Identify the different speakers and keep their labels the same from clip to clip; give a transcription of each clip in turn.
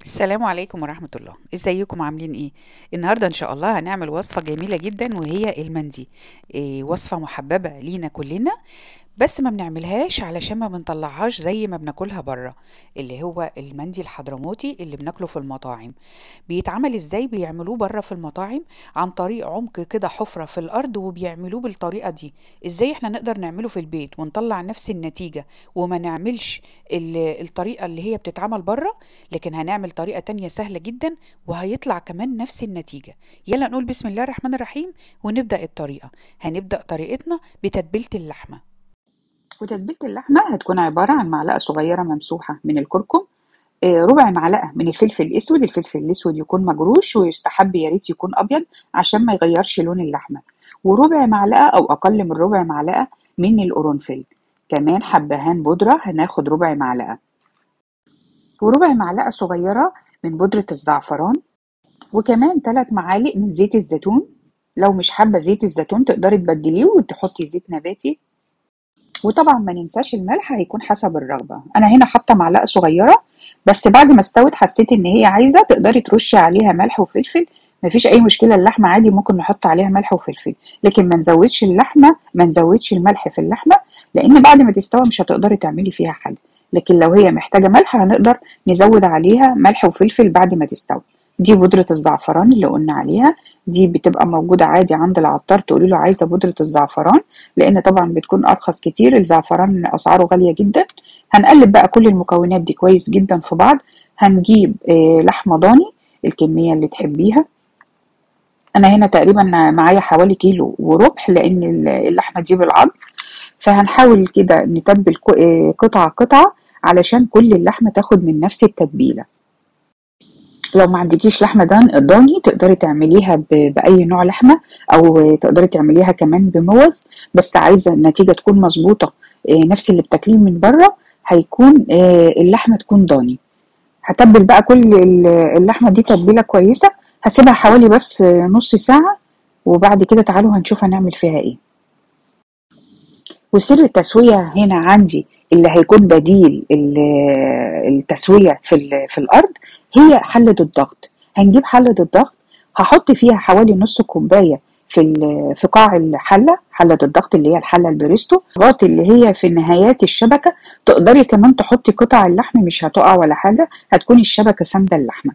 Speaker 1: السلام عليكم ورحمة الله. ازيكم عاملين ايه؟ النهاردة ان شاء الله هنعمل وصفة جميلة جدا وهي المندي. وصفة محببة لينا كلنا، بس ما بنعملهاش علشان ما بنطلعهاش زي ما بناكلها بره، اللي هو المندي الحضرموتي اللي بناكله في المطاعم. بيتعمل ازاي؟ بيعملوه بره في المطاعم عن طريق عمق كده حفرة في الارض، وبيعملوه بالطريقة دي. ازاي احنا نقدر نعمله في البيت ونطلع نفس النتيجة وما نعملش الطريقة اللي هي بتتعمل بره، لكن هنعمل طريقة تانية سهلة جدا وهيطلع كمان نفس النتيجة. يلا نقول بسم الله الرحمن الرحيم ونبدأ الطريقة. هنبدأ طريقتنا بتتبيلة اللحمة. وتتبيلة اللحمة هتكون عبارة عن معلقة صغيرة ممسوحة من الكركم، ربع معلقة من الفلفل الأسود. الفلفل الأسود يكون مجروش، ويستحب يا ريت يكون أبيض عشان ما يغيرش لون اللحمة. وربع معلقة أو أقل من ربع معلقة من القرنفل. كمان حبهان بودرة هناخد ربع معلقة، وربع معلقة صغيرة من بودرة الزعفران، وكمان 3 معالق من زيت الزيتون. لو مش حابة زيت الزيتون تقدري تبدليه وتحطي زيت نباتي. وطبعا ما ننساش الملح، هيكون حسب الرغبة. انا هنا حاطة معلقة صغيرة بس، بعد ما استوت حسيت ان هي عايزة تقدري ترشي عليها ملح وفلفل. مفيش اي مشكلة، اللحمة عادي ممكن نحط عليها ملح وفلفل، لكن ما نزودش الملح في اللحمة، لان بعد ما تستوي مش هتقدري تعملي فيها حاجة. لكن لو هي محتاجة ملح هنقدر نزود عليها ملح وفلفل بعد ما تستوي. دي بودرة الزعفران اللي قلنا عليها، دي بتبقى موجودة عادي عند العطار، تقولي له عايزة بودرة الزعفران، لان طبعا بتكون ارخص كتير. الزعفران اسعاره غالية جدا. هنقلب بقى كل المكونات دي كويس جدا في بعض. هنجيب لحمة ضاني الكمية اللي تحبيها. انا هنا تقريبا معايا حوالي كيلو وربع، لان اللحمة دي بالعظم. فهنحاول كده نتبل قطعة قطعة علشان كل اللحمة تاخد من نفس التتبيلة. لو ما عندكيش لحمة ضاني تقدري تعمليها بأي نوع لحمة، أو تقدري تعمليها كمان بموز، بس عايزة النتيجة تكون مظبوطة نفس اللي بتاكليه من بره، هيكون اللحمة تكون ضاني. هتبل بقى كل اللحمة دي تتبيلة كويسة. هسيبها حوالي بس نص ساعة، وبعد كده تعالوا هنشوف هنعمل فيها ايه. وسر التسوية هنا عندي اللي هيكون بديل التسوية في الأرض، هي حلة الضغط. هنجيب حلة الضغط، هحط فيها حوالي نص كوباية في قاع الحلة، حلة الضغط اللي هي الحلة البريستو، الضغط اللي هي في نهايات الشبكة. تقدري كمان تحطي قطع اللحم، مش هتقع ولا حاجة، هتكون الشبكة ساندة اللحمة.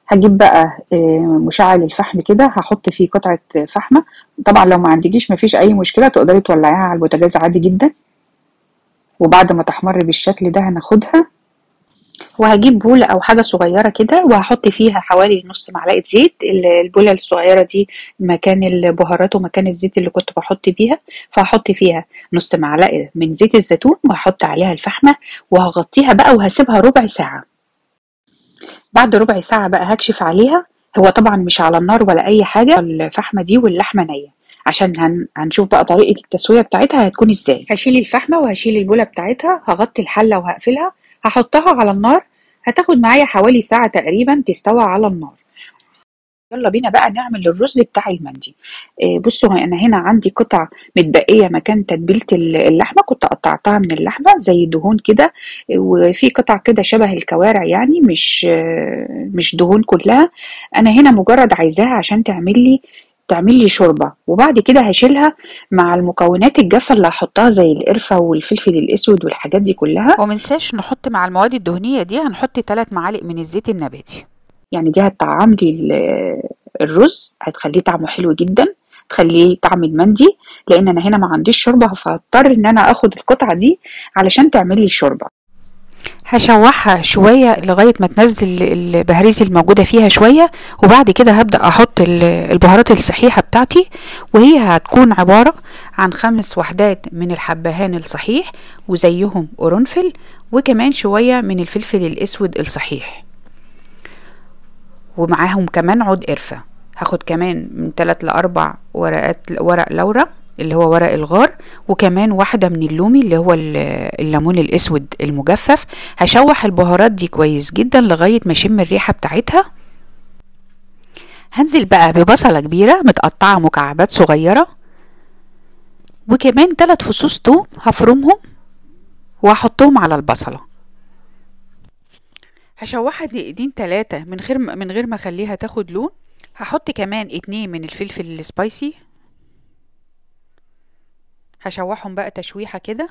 Speaker 1: هجيب بقى مشعل الفحم كده، هحط فيه قطعة فحمة. طبعا لو ما عندكيش مفيش أي مشكلة، تقدري تولعيها على البوتاجاز عادي جدا. وبعد ما تحمر بالشكل ده هناخدها، وهجيب بولة أو حاجة صغيرة كده، وهحط فيها حوالي نص معلقة زيت. البولة الصغيرة دي مكان البهارات ومكان الزيت اللي كنت بحط بيها، فهحط فيها نص معلقة من زيت الزيتون، وهحط عليها الفحمة، وهغطيها بقى وهسيبها ربع ساعة. بعد ربع ساعة بقى هكشف عليها. هو طبعا مش على النار ولا أي حاجة، الفحمة دي واللحمة نية، عشان هنشوف بقى طريقة التسوية بتاعتها هتكون ازاي. هشيل الفحمة وهشيل البولة بتاعتها، هغطي الحلة وهقفلها، هحطها على النار. هتاخد معايا حوالي ساعة تقريبا تستوى على النار. يلا بينا بقى نعمل الرز بتاع المندي. بصوا انا هنا عندي قطع متبقيه مكان تتبيله اللحمه، كنت قطعتها من اللحمه زي دهون كده. وفي قطع كده شبه الكوارع، يعني مش دهون كلها. انا هنا مجرد عايزاها عشان تعمل لي شوربه، وبعد كده هشيلها مع المكونات الجافه اللي هحطها زي القرفه والفلفل الاسود والحاجات دي كلها. ومنساش نحط مع المواد الدهنيه دي، هنحط 3 معالق من الزيت النباتي. يعني دي هتطعم لي الرز، هتخليه طعمه حلو جدا، تخليه طعم المندي. لان انا هنا ما عنديش شوربه، فهضطر ان انا اخد القطعه دي علشان تعمل لي شوربه. هشوحها شوية لغاية ما تنزل البهاريز الموجودة فيها شوية، وبعد كده هبدأ أحط البهارات الصحيحة بتاعتي، وهي هتكون عبارة عن 5 وحدات من الحبهان الصحيح، وزيهم قرنفل، وكمان شوية من الفلفل الأسود الصحيح، ومعاهم كمان عود قرفة. هاخد كمان من 3 ل4 ورق لورا اللي هو ورق الغار، وكمان واحدة من اللومي اللي هو الليمون الاسود المجفف. هشوح البهارات دي كويس جدا لغاية ما اشم الريحة بتاعتها. هنزل بقى ببصلة كبيرة متقطعة مكعبات صغيرة، وكمان 3 فصوص توم هفرمهم وهحطهم على البصلة. هشوحها دقيقتين 3 من غير ما اخليها تاخد لون. هحط كمان 2 من الفلفل السبايسي، هشوحهم بقى تشويحة كده،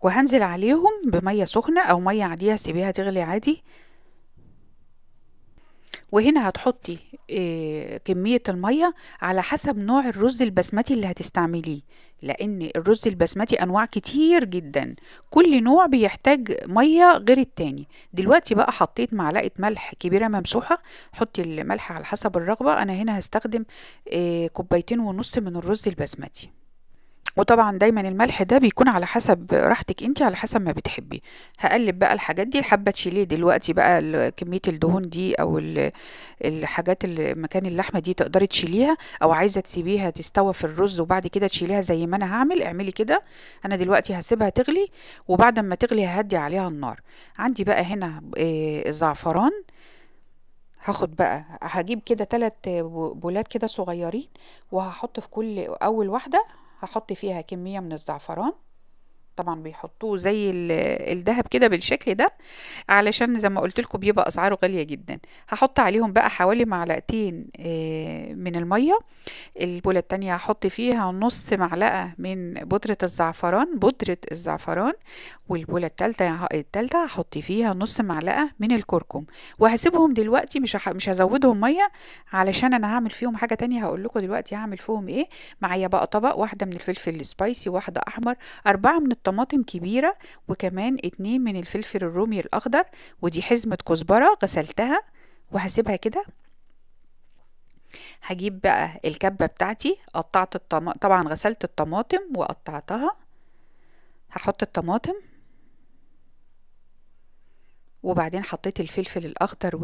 Speaker 1: وهنزل عليهم بمية سخنة او مية عادية، سيبيها تغلي عادي. وهنا هتحطي كمية المية على حسب نوع الرز البسمتي اللي هتستعمليه، لان الرز البسمتي انواع كتير جدا، كل نوع بيحتاج مية غير التاني. دلوقتي بقى حطيت معلقة ملح كبيرة ممسوحة، حطي الملح على حسب الرغبة. انا هنا هستخدم 2.5 كوب من الرز البسمتي. وطبعا دايما الملح ده بيكون على حسب راحتك انت، على حسب ما بتحبي. هقلب بقى الحاجات دي لحبة تشيليه دلوقتي بقى كمية الدهون دي او الحاجات اللي مكان اللحمة دي تقدري تشيليها، او عايزة تسيبيها تستوى في الرز وبعد كده تشيليها زي ما انا هعمل، اعملي كده. انا دلوقتي هسيبها تغلي، وبعد ما تغلي ههدي عليها النار. عندي بقى هنا الزعفران. هاخد بقى هجيب كده 3 بولات كده صغيرين، وهحط في كل اول واحدة هحط فيها كمية من الزعفران. طبعا بيحطوه زي الذهب كده بالشكل ده، علشان زي ما قلت لكم بيبقى اسعاره غالية جدا. هحط عليهم بقى حوالي معلقتين من المية. البولة التانية هحط فيها نص معلقة من بودرة الزعفران. والبولة التالتة هحط فيها نص معلقة من الكركم. وهسيبهم دلوقتي، مش هزودهم مية، علشان انا هعمل فيهم حاجة تانية هقول لكم دلوقتي هعمل فيهم ايه. معايا بقى طبق، واحدة من الفلفل السبايسي، واحدة احمر، 4 من الطماطم كبيرة، وكمان 2 من الفلفل الرومي الاخضر، ودي حزمة كزبرة غسلتها وهسيبها كده. هجيب بقى الكبة بتاعتي، قطعت طبعا غسلت الطماطم وقطعتها. هحط الطماطم، وبعدين حطيت الفلفل الاخضر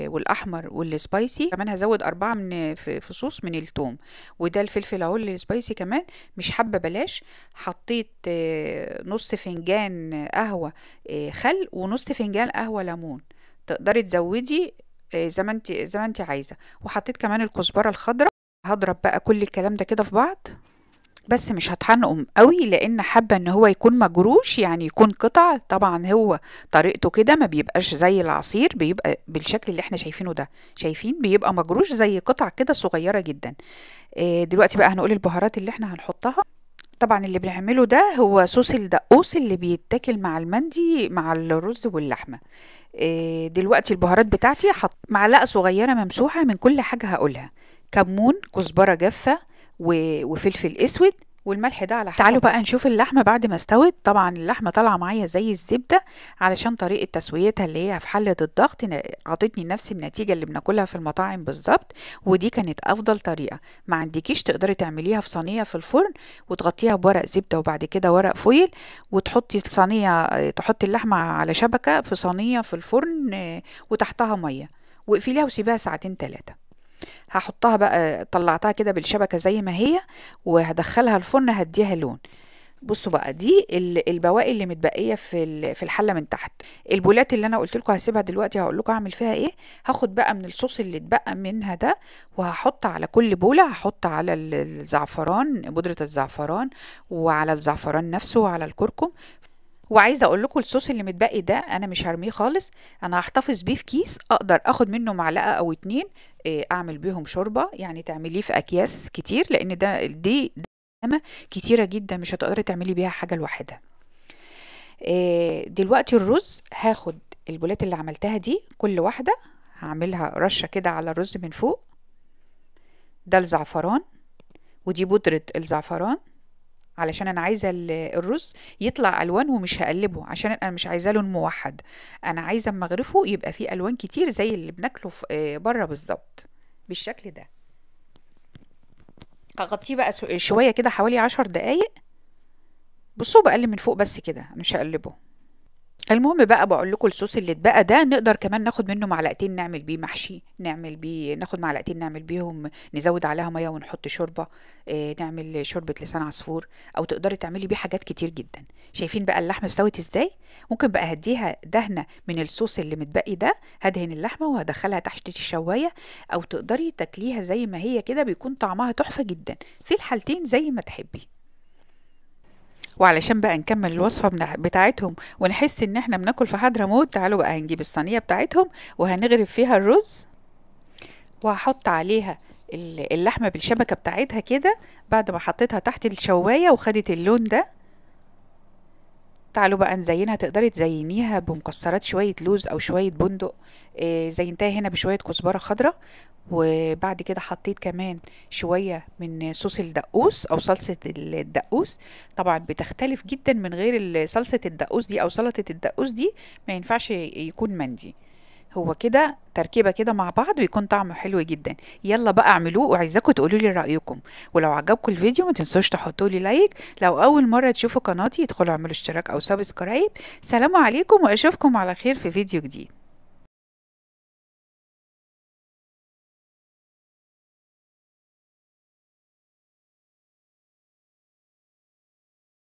Speaker 1: والاحمر والسبايسي كمان. هزود 4 من فصوص من الثوم، وده الفلفل اهو السبايسي كمان، مش حابه بلاش. حطيت نص فنجان قهوه خل، ونص فنجان قهوه ليمون. تقدري تزودي زي ما انت عايزه. وحطيت كمان الكزبره الخضراء. هضرب بقى كل الكلام ده كده في بعض، بس مش هتحنقهم قوي، لان حابه ان هو يكون مجروش، يعني يكون قطع. طبعا هو طريقته كده ما بيبقاش زي العصير، بيبقى بالشكل اللي احنا شايفينه ده. شايفين بيبقى مجروش زي قطع كده صغيره جدا. دلوقتي بقى هنقول البهارات اللي احنا هنحطها. طبعا اللي بنعمله ده هو صوص الدقوس اللي بيتاكل مع المندي مع الرز واللحمه. دلوقتي البهارات بتاعتي حط معلقه صغيره ممسوحه من كل حاجه هقولها: كمون، كزبره جافه، وفلفل اسود، والملح ده على حسب. تعالوا بقى نشوف اللحمه بعد ما استوت. طبعا اللحمه طالعه معايا زي الزبده، علشان طريقه تسويتها اللي هي في حله الضغط عطتني نفس النتيجه اللي بناكلها في المطاعم بالظبط، ودي كانت افضل طريقه. ما عندكيش تقدري تعمليها في صينيه في الفرن، وتغطيها بورق زبده وبعد كده ورق فويل، وتحطي الصينيه، تحطي اللحمه على شبكه في صينيه في الفرن وتحتها ميه، واقفليها وسيبيها ساعتين 3. هحطها بقى، طلعتها كده بالشبكة زي ما هي، وهدخلها الفرن هديها لون. بصوا بقى، دي البواقي اللي متبقيه في الحله من تحت. البولات اللي انا قلت لكم هسيبها دلوقتي هقول لكم هعمل فيها ايه. هاخد بقى من الصوص اللي اتبقى منها ده، وهحط على كل بوله، هحط على الزعفران، بودره الزعفران، وعلى الزعفران نفسه، وعلى الكركم. وعايزه اقول لكم الصوص اللي متبقي ده انا مش هرميه خالص، انا هحتفظ بيه في كيس، اقدر اخد منه معلقه او 2 اعمل بيهم شوربه، يعني تعمليه في اكياس كتير، لان دي دسمة كتيره جدا، مش هتقدري تعملي بيها حاجه لوحدها. دلوقتي الرز، هاخد البولات اللي عملتها دي كل واحده هعملها رشه كده على الرز من فوق. ده الزعفران، ودي بودره الزعفران، علشان انا عايزه الرز يطلع الوان، ومش هقلبه عشان انا مش عايزاه لون موحد. انا عايزه اما اغرفه يبقى فيه الوان كتير زي اللي بناكله بره بالظبط بالشكل ده. هغطيه بقى شويه كده حوالي 10 دقايق. بصوا بقلب من فوق بس كده، مش هقلبه. المهم بقى بقول لكم الصوص اللي اتبقى ده نقدر كمان ناخد منه معلقتين نعمل بيه محشي، نعمل بيه، ناخد معلقتين نعمل بيهم، نزود عليها ميه ونحط شوربه، نعمل شوربه لسان عصفور، او تقدري تعملي بيه حاجات كتير جدا. شايفين بقى اللحمه استوت ازاي؟ ممكن بقى هديها دهنه من الصوص اللي متبقي ده، هدهن اللحمه وهدخلها تحت الشوايه، او تقدري تاكليها زي ما هي كده، بيكون طعمها تحفه جدا. في الحالتين زي ما تحبي. وعلشان بقى نكمل الوصفة بتاعتهم ونحس ان احنا بناكل في حضرموت، تعالوا بقى هنجيب الصينية بتاعتهم وهنغرف فيها الرز، وهحط عليها اللحمة بالشبكة بتاعتها كده بعد ما حطيتها تحت الشواية وخدت اللون ده. تعالوا بقى نزينها، تقدري تزينيها بمكسرات شوية لوز أو شوية بندق. زينتها هنا بشوية كزبرة خضراء، وبعد كده حطيت كمان شوية من صوص الدقوس أو صلصة الدقوس. طبعا بتختلف جدا، من غير صلصة الدقوس دي أو سلطة الدقوس دي ما ينفعش يكون مندي. هو كده تركيبة كده مع بعض ويكون طعمه حلو جدا. يلا بقى اعملوه، وعايزاكم تقولوا لي رأيكم. ولو عجبكم الفيديو ما تنسوش تحطوا لي لايك. لو اول مرة تشوفوا قناتي ادخلوا اعملوا اشتراك او سبسكرايب. سلام عليكم واشوفكم على خير في فيديو جديد.